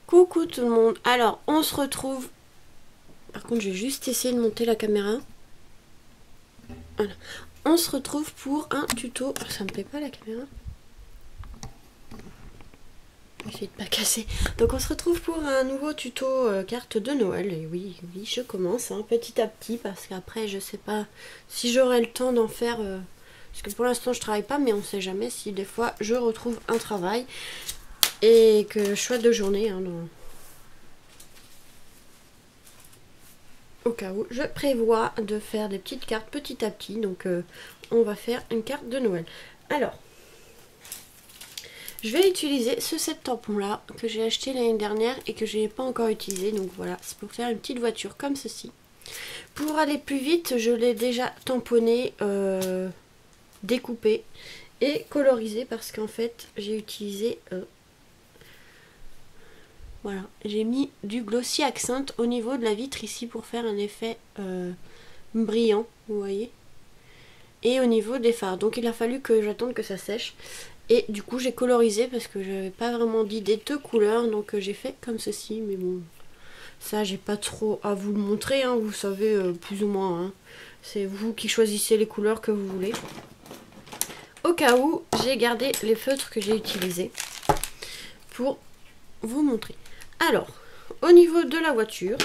Coucou tout le monde, alors on se retrouve, par contre je vais juste essayer de monter la caméra, voilà. On se retrouve pour un tuto, ça me plaît pas la caméra, j'essaie de pas casser, donc on se retrouve pour un nouveau tuto carte de Noël, et oui je commence petit à petit, parce qu'après je sais pas si j'aurai le temps d'en faire, parce que pour l'instant je travaille pas, mais on sait jamais si des fois je retrouve un travail, et que je sois de journée, au cas où, je prévois de faire des petites cartes petit à petit. Donc on va faire une carte de Noël. Alors, je vais utiliser ce set tampon là que j'ai acheté l'année dernière et que je n'ai pas encore utilisé. Donc voilà, c'est pour faire une petite voiture comme ceci. Pour aller plus vite, je l'ai déjà tamponné, découpé et colorisé, parce qu'en fait j'ai utilisé... voilà, j'ai mis du glossy accent au niveau de la vitre ici pour faire un effet brillant, vous voyez. Et au niveau des phares. Donc il a fallu que j'attende que ça sèche. Et du coup j'ai colorisé parce que j'avais pas vraiment d'idée de couleurs. Donc j'ai fait comme ceci. Mais bon, ça j'ai pas trop à vous le montrer. Vous savez plus ou moins. C'est vous qui choisissez les couleurs que vous voulez. Au cas où, j'ai gardé les feutres que j'ai utilisés pour vous montrer. Alors, au niveau de la voiture,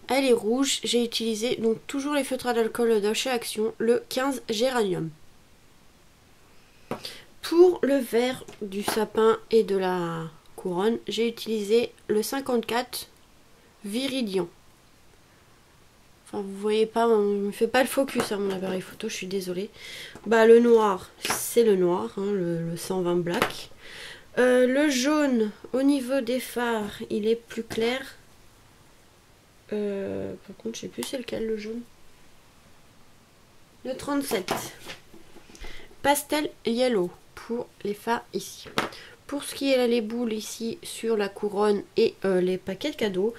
elle est rouge. J'ai utilisé donc toujours les feutres à l'alcool de chez Action, le 15 Géranium. Pour le vert du sapin et de la couronne, j'ai utilisé le 54 Viridian. Enfin, vous voyez pas, on ne fait pas le focus à mon appareil photo, je suis désolée. Bah, le noir, c'est le noir, le 120 Black. Le jaune, au niveau des phares, il est plus clair. Par contre, je sais plus c'est lequel le jaune. Le 37. Pastel Yellow pour les phares ici. Pour ce qui est les boules ici sur la couronne et les paquets de cadeaux,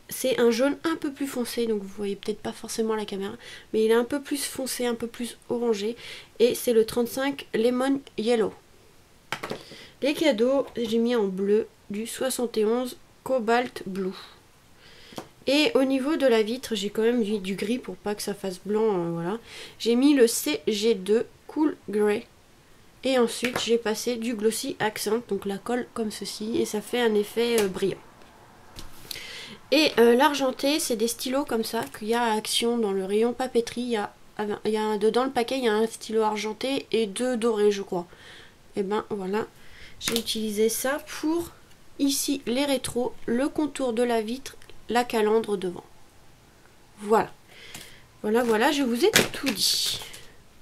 c'est un jaune un peu plus foncé, donc vous voyez peut-être pas forcément la caméra, mais il est un peu plus foncé, un peu plus orangé, et c'est le 35 Lemon Yellow. Les cadeaux, j'ai mis en bleu du 71 Cobalt Blue. Et au niveau de la vitre, j'ai quand même mis du gris pour pas que ça fasse blanc, voilà. J'ai mis le CG2 Cool Grey. Et ensuite, j'ai passé du Glossy Accent, donc la colle comme ceci, et ça fait un effet brillant. Et l'argenté, c'est des stylos comme ça qu'il y a à Action dans le rayon papeterie. Dedans le paquet, il y a un stylo argenté et 2 dorés, je crois. Et ben voilà. J'ai utilisé ça pour, ici, les rétros, le contour de la vitre, la calandre devant. Voilà. Voilà, je vous ai tout dit.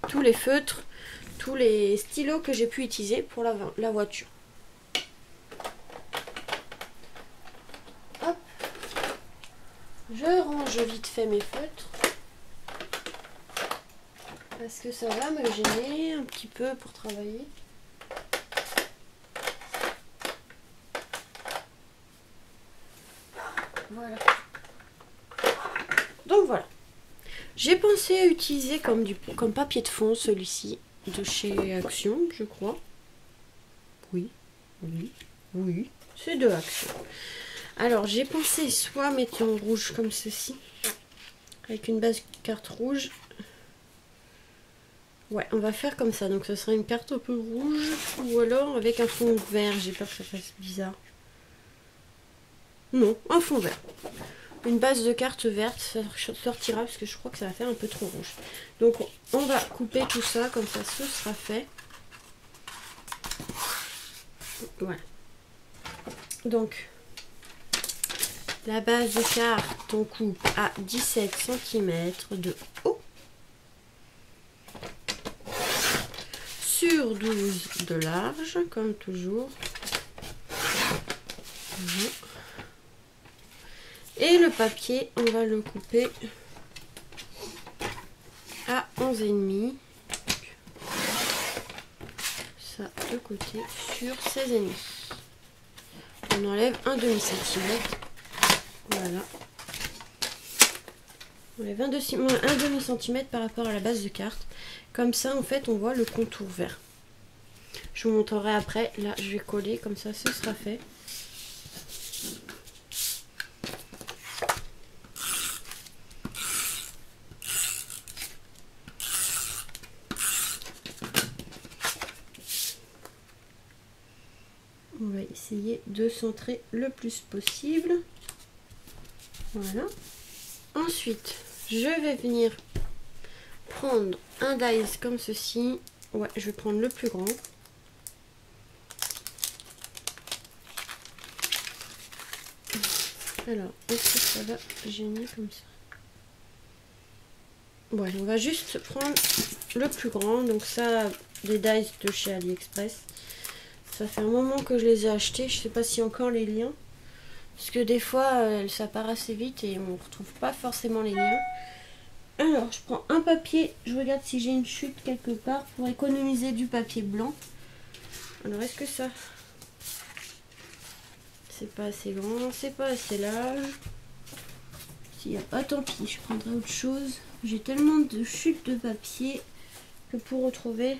Tous les feutres, tous les stylos que j'ai pu utiliser pour la voiture. Hop. Je range vite fait mes feutres. Parce que ça va me gêner un petit peu pour travailler. Voilà. Donc voilà. J'ai pensé à utiliser comme papier de fond celui-ci de chez Action, je crois. Oui. C'est de Action. Alors j'ai pensé soit mettre en rouge comme ceci, avec une base carte rouge. Ouais, on va faire comme ça. Donc ce sera une carte un peu rouge, ou alors avec un fond vert. J'ai peur que ça fasse bizarre. Non, un fond vert. Une base de carte verte, ça sortira parce que je crois que ça va faire un peu trop rouge. Donc on va couper tout ça, comme ça ce sera fait. Voilà. Donc la base de carte, on coupe à 17 cm de haut. Sur 12 de large, comme toujours. Voilà. Et le papier, on va le couper à 11,5. Ça de côté sur 16,5. On enlève un demi-centimètre. Voilà. On enlève un demi-centimètre par rapport à la base de carte. Comme ça, en fait, on voit le contour vert. Je vous montrerai après. Là, je vais coller, comme ça, ce sera fait. On va essayer de centrer le plus possible. Voilà. Ensuite, je vais venir prendre un dies comme ceci. Ouais, je vais prendre le plus grand. Alors, est-ce que ça va gêner comme ça? Ouais, on va juste prendre le plus grand. Donc ça, des dies de chez AliExpress. Ça fait un moment que je les ai achetés. Je sais pas si encore les liens. Parce que des fois, ça part assez vite et on retrouve pas forcément les liens. Alors, je prends un papier. Je regarde si j'ai une chute quelque part pour économiser du papier blanc. Alors, est-ce que ça... C'est pas assez grand, c'est pas assez large. S'il n'y a pas, tant pis, je prendrai autre chose. J'ai tellement de chutes de papier que pour retrouver...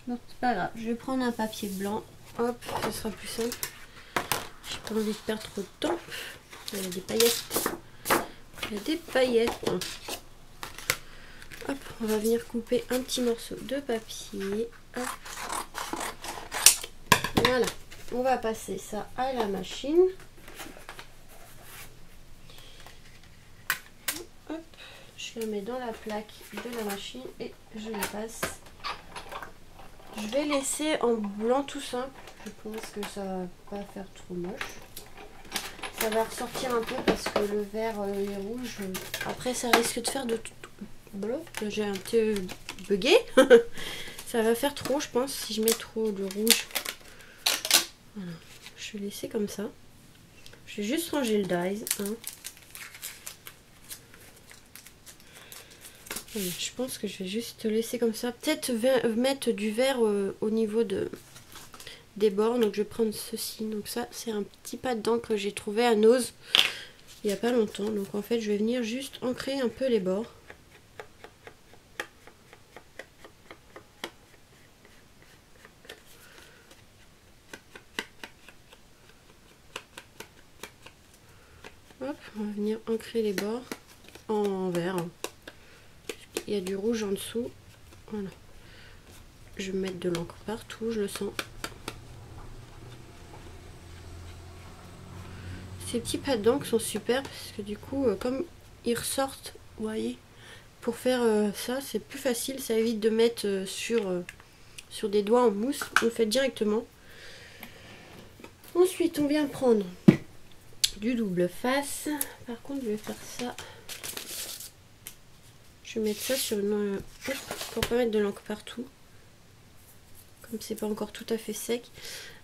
Non, c'est pas grave, je vais prendre un papier blanc. Hop, ce sera plus simple. J'ai pas envie de perdre trop de temps. Il y a des paillettes. Il y a des paillettes. Hop, on va venir couper un petit morceau de papier. Hop. Voilà, on va passer ça à la machine. Hop, je la mets dans la plaque de la machine et je la passe. Je vais laisser en blanc tout simple. Je pense que ça va pas faire trop moche. Ça va ressortir un peu parce que le vert est rouge. Après, ça risque de faire de tout. J'ai un peu bugué. Ça va faire trop, je pense, si je mets trop de rouge. Voilà. Je vais laisser comme ça. Je vais juste ranger le dies. Hein. Voilà, je pense que je vais juste laisser comme ça. Peut-être mettre du vert au niveau des bords. Donc je vais prendre ceci. Donc ça, c'est un petit pas d'encre que j'ai trouvé à Nose il n'y a pas longtemps. Donc en fait, je vais venir juste ancrer un peu les bords. Hop, on va venir ancrer les bords en vert. Il y a du rouge en dessous. Voilà. Je vais mettre de l'encre partout, je le sens. Ces petits pads d'encre sont super parce que du coup, comme ils ressortent, vous voyez, pour faire ça, c'est plus facile. Ça évite de mettre sur des doigts en mousse. On le fait directement. Ensuite, on vient prendre du double face. Par contre, je vais faire ça. Je vais mettre ça sur une... pour pas mettre de l'encre partout. Comme c'est pas encore tout à fait sec.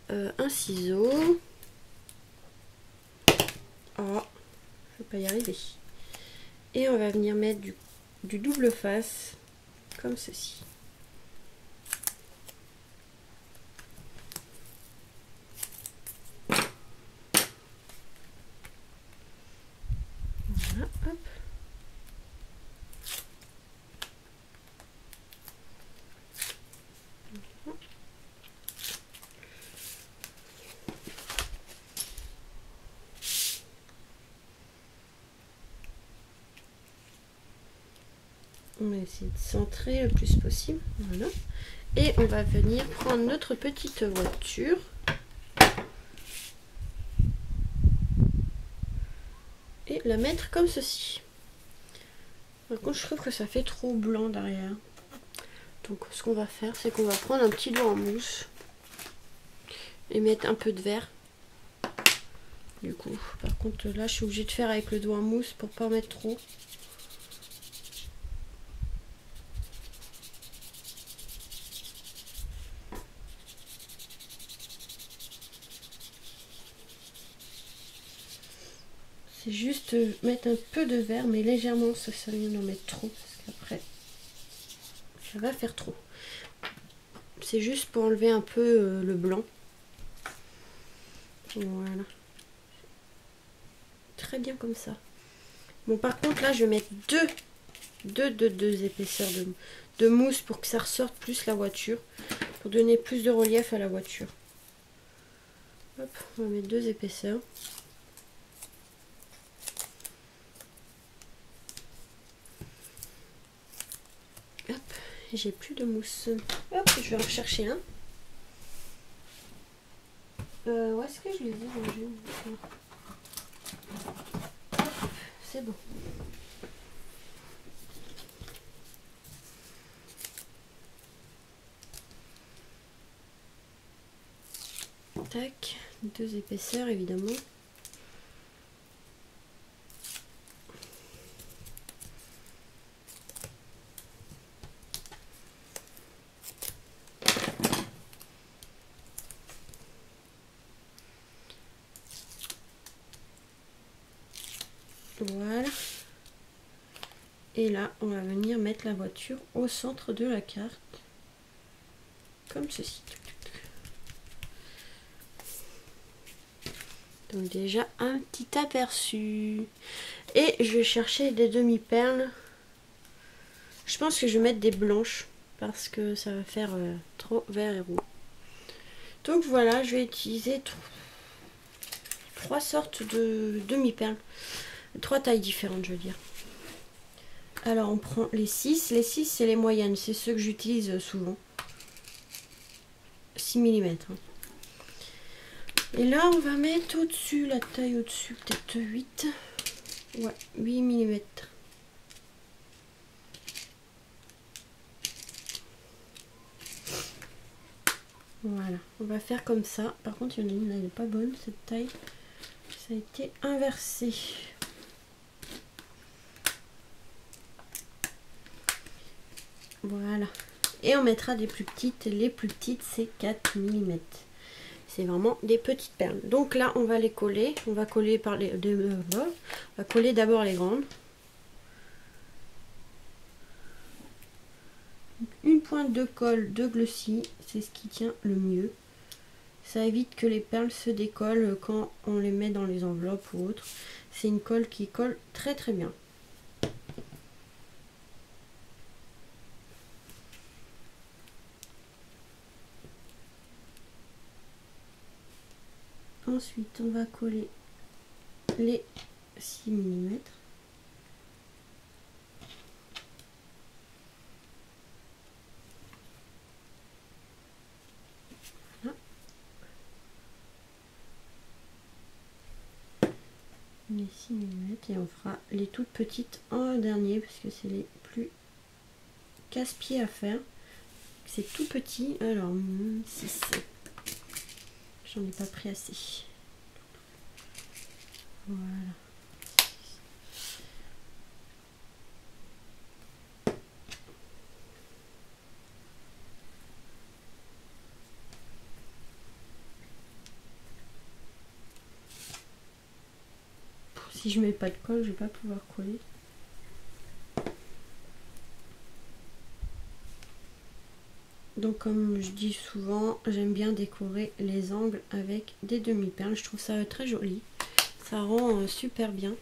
Un ciseau. Oh, je vais pas y arriver. Et on va venir mettre du double face. Comme ceci. Voilà, hop. On va essayer de centrer le plus possible. Voilà. Et on va venir prendre notre petite voiture. Et la mettre comme ceci. Par contre, je trouve que ça fait trop blanc derrière. Donc ce qu'on va faire, c'est qu'on va prendre un petit doigt en mousse. Et mettre un peu de vert. Du coup, par contre là, je suis obligée de faire avec le doigt en mousse pour pas en mettre trop. C'est juste mettre un peu de vert, mais légèrement, ça sert à rien d'en mettre trop, parce qu'après, ça va faire trop. C'est juste pour enlever un peu le blanc. Voilà. Très bien comme ça. Bon, par contre, là, je vais mettre deux épaisseurs de mousse pour que ça ressorte plus la voiture, pour donner plus de relief à la voiture. Hop, on va mettre 2 épaisseurs. Hop, j'ai plus de mousse. Hop, je vais en chercher un. Où est-ce que je les ai rangés? C'est bon. Tac, 2 épaisseurs évidemment. Voilà. Et là, on va venir mettre la voiture au centre de la carte. Comme ceci. Donc déjà un petit aperçu. Et je vais chercher des demi-perles. Je pense que je vais mettre des blanches. Parce que ça va faire trop vert et roux. Donc voilà, je vais utiliser 3 sortes de demi-perles. 3 tailles différentes, je veux dire. Alors on prend les 6. Les 6 c'est les moyennes, c'est ceux que j'utilise souvent. 6 mm. Hein. Et là on va mettre au-dessus, la taille au-dessus, peut-être 8. Ouais, 8 mm. Voilà, on va faire comme ça. Par contre il y en a une, elle n'est pas bonne cette taille. Ça a été inversé. Voilà. Et on mettra des plus petites. Les plus petites, c'est 4 mm. C'est vraiment des petites perles. Donc là, on va les coller. On va coller par les on va coller d'abord les grandes. Une pointe de colle de Glossy, c'est ce qui tient le mieux. Ça évite que les perles se décollent quand on les met dans les enveloppes ou autres. C'est une colle qui colle très très bien. Ensuite, on va coller les 6 mm. Voilà. Les 6 mm et on fera les toutes petites en dernier parce que c'est les plus casse-pieds à faire. C'est tout petit, alors 6. J'en ai pas pris assez. Voilà. Si je mets pas de colle, je vais pas pouvoir coller. Donc comme je dis souvent, j'aime bien décorer les angles avec des demi-perles. Je trouve ça très joli. Ça rend super bien.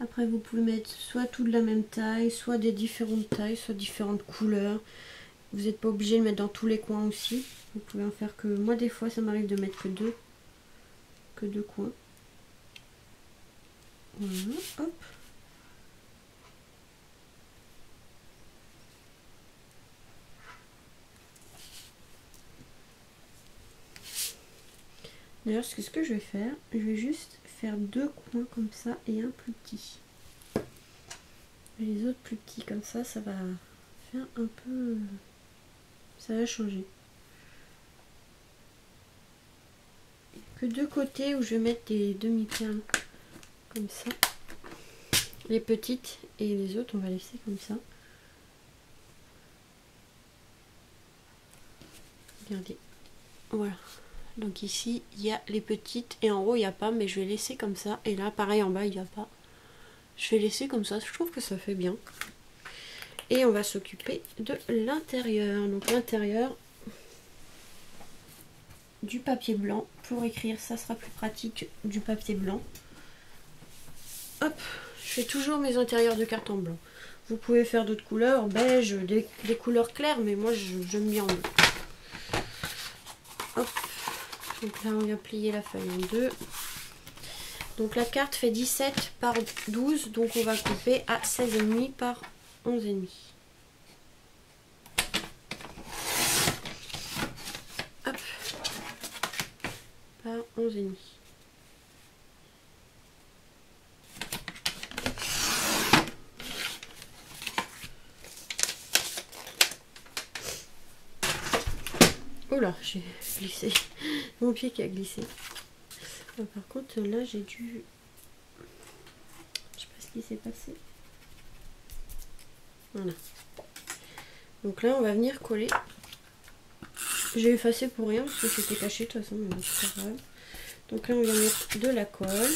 Après vous pouvez mettre soit tout de la même taille, soit des différentes tailles, soit différentes couleurs. Vous n'êtes pas obligé de mettre dans tous les coins aussi. Vous pouvez en faire que... Moi des fois ça m'arrive de mettre que deux coins. Voilà, hop. D'ailleurs, ce que je vais faire, je vais juste faire 2 coins comme ça et un plus petit. Et les autres plus petits comme ça, ça va faire un peu... Ça va changer. Que 2 côtés où je vais mettre des demi-perles comme ça. Les petites et les autres, on va laisser comme ça. Regardez. Voilà. Donc ici, il y a les petites et en haut, il n'y a pas, mais je vais laisser comme ça. Et là, pareil, en bas, il n'y a pas. Je vais laisser comme ça, je trouve que ça fait bien. Et on va s'occuper de l'intérieur. Donc l'intérieur, du papier blanc. Pour écrire, ça sera plus pratique, du papier blanc. Hop, je fais toujours mes intérieurs de carton blanc. Vous pouvez faire d'autres couleurs, beige, des couleurs claires, mais moi, j'aime bien en bleu. Hop. Donc là, on vient plier la feuille en deux. Donc la carte fait 17 par 12, donc on va couper à 16,5 par 11,5. Hop. Par 11,5. Oula, j'ai glissé. Mon pied qui a glissé. Par contre, là, j'ai dû... Je sais pas ce qui s'est passé. Voilà. Donc là, on va venir coller. J'ai effacé pour rien parce que c'était caché de toute façon, mais c'est pas grave. Donc là, on va mettre de la colle.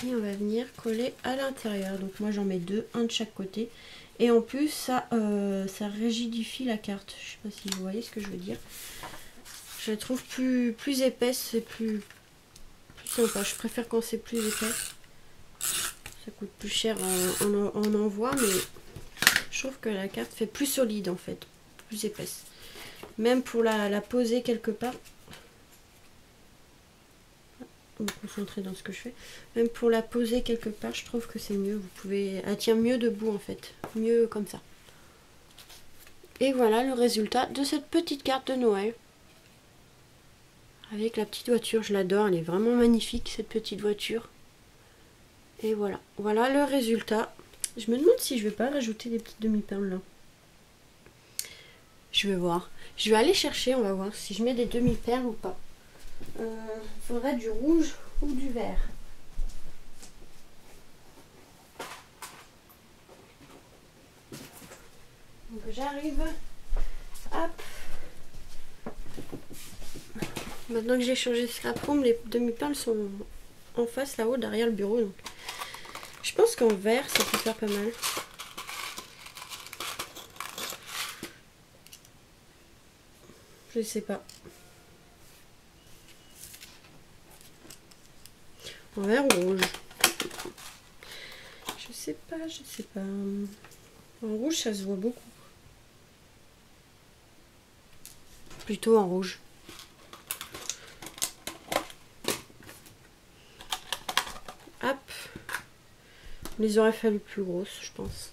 Et on va venir coller à l'intérieur. Donc moi, j'en mets deux, un de chaque côté. Et en plus, ça rigidifie la carte. Je sais pas si vous voyez ce que je veux dire. Je la trouve plus épaisse et plus sympa. Je préfère quand c'est plus épais. Ça coûte plus cher en envoi, mais je trouve que la carte fait plus solide en fait. Plus épaisse. Même pour la poser quelque part. On va me concentrer dans ce que je fais. Même pour la poser quelque part, je trouve que c'est mieux. Vous pouvez... Elle tient mieux debout en fait. Mieux comme ça. Et voilà le résultat de cette petite carte de Noël. Avec la petite voiture. Je l'adore. Elle est vraiment magnifique cette petite voiture. Et voilà. Voilà le résultat. Je me demande si je vais pas rajouter des petites demi-perles là. Je vais voir. Je vais aller chercher. On va voir si je mets des demi-perles ou pas. Il faudrait du rouge ou du vert. Donc j'arrive. Hop. Maintenant que j'ai changé de scrap foam, les demi-perles sont en face là-haut derrière le bureau. Donc. Je pense qu'en vert ça peut faire pas mal. Je sais pas. En vert ou rouge? Je sais pas, je sais pas. En rouge, ça se voit beaucoup. Plutôt en rouge. Hop. Les aurait fallu plus grosses, je pense.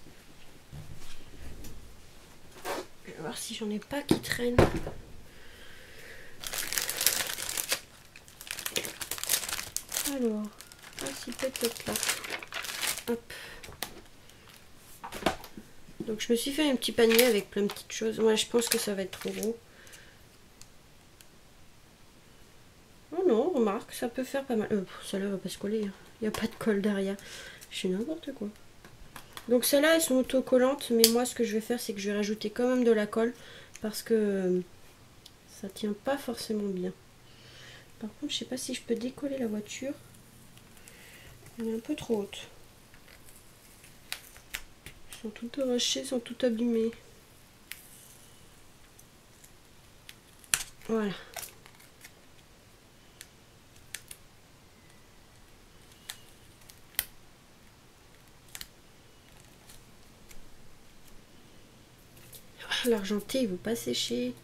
Je vais voir si j'en ai pas qui traînent. Alors, si peut-être là. Hop. Donc je me suis fait un petit panier avec plein de petites choses. Moi je pense que ça va être trop gros. Oh non, remarque, ça peut faire pas mal. Celle-là va pas se coller. Il n'y a pas de colle derrière. Je fais n'importe quoi. Donc celles-là elles sont autocollantes. Mais moi ce que je vais faire c'est que je vais rajouter quand même de la colle. Parce que ça tient pas forcément bien. Par contre je sais pas si je peux décoller la voiture. Elle est un peu trop haute. Elles sont toutes arrachées, elles sont toutes abîmées. Voilà. L'argenté il ne veut pas sécher.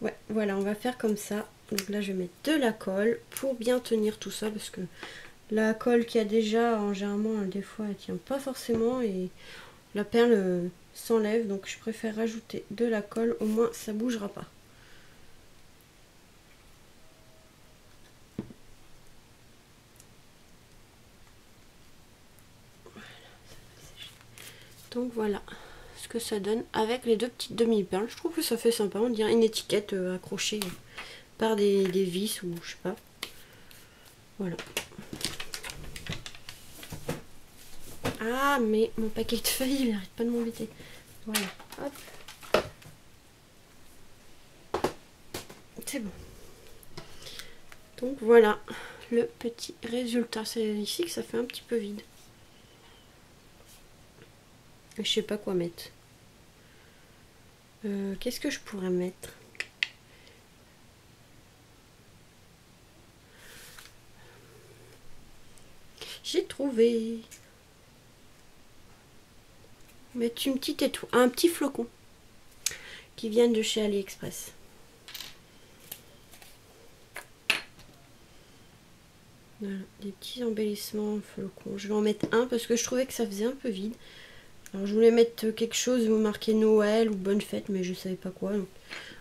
Ouais, voilà, on va faire comme ça. Donc là je vais mettre de la colle pour bien tenir tout ça parce que la colle qu'il y a déjà, généralement des fois elle tient pas forcément et la perle s'enlève, donc je préfère rajouter de la colle, au moins ça bougera pas. Voilà, ça va sécher. Donc voilà ce que ça donne avec les deux petites demi-perles. Je trouve que ça fait sympa, on dirait une étiquette accrochée par des vis ou je sais pas. Voilà. Ah mais mon paquet de feuilles il arrête pas de m'embêter. Voilà, hop. C'est bon. Donc voilà le petit résultat. C'est ici que ça fait un petit peu vide. Je sais pas quoi mettre. Qu'est-ce que je pourrais mettre? J'ai trouvé. Mettre une petite étoile, un petit flocon qui vient de chez AliExpress. Voilà, des petits embellissements flocons. Je vais en mettre un parce que je trouvais que ça faisait un peu vide. Alors je voulais mettre quelque chose où marqué Noël ou bonne fête, mais je savais pas quoi. Donc,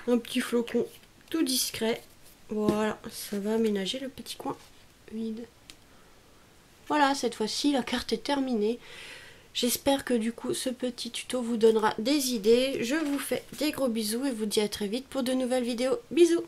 un petit flocon tout discret. Voilà, ça va aménager le petit coin vide. Voilà, cette fois-ci la carte est terminée. J'espère que du coup ce petit tuto vous donnera des idées. Je vous fais des gros bisous et vous dis à très vite pour de nouvelles vidéos. Bisous!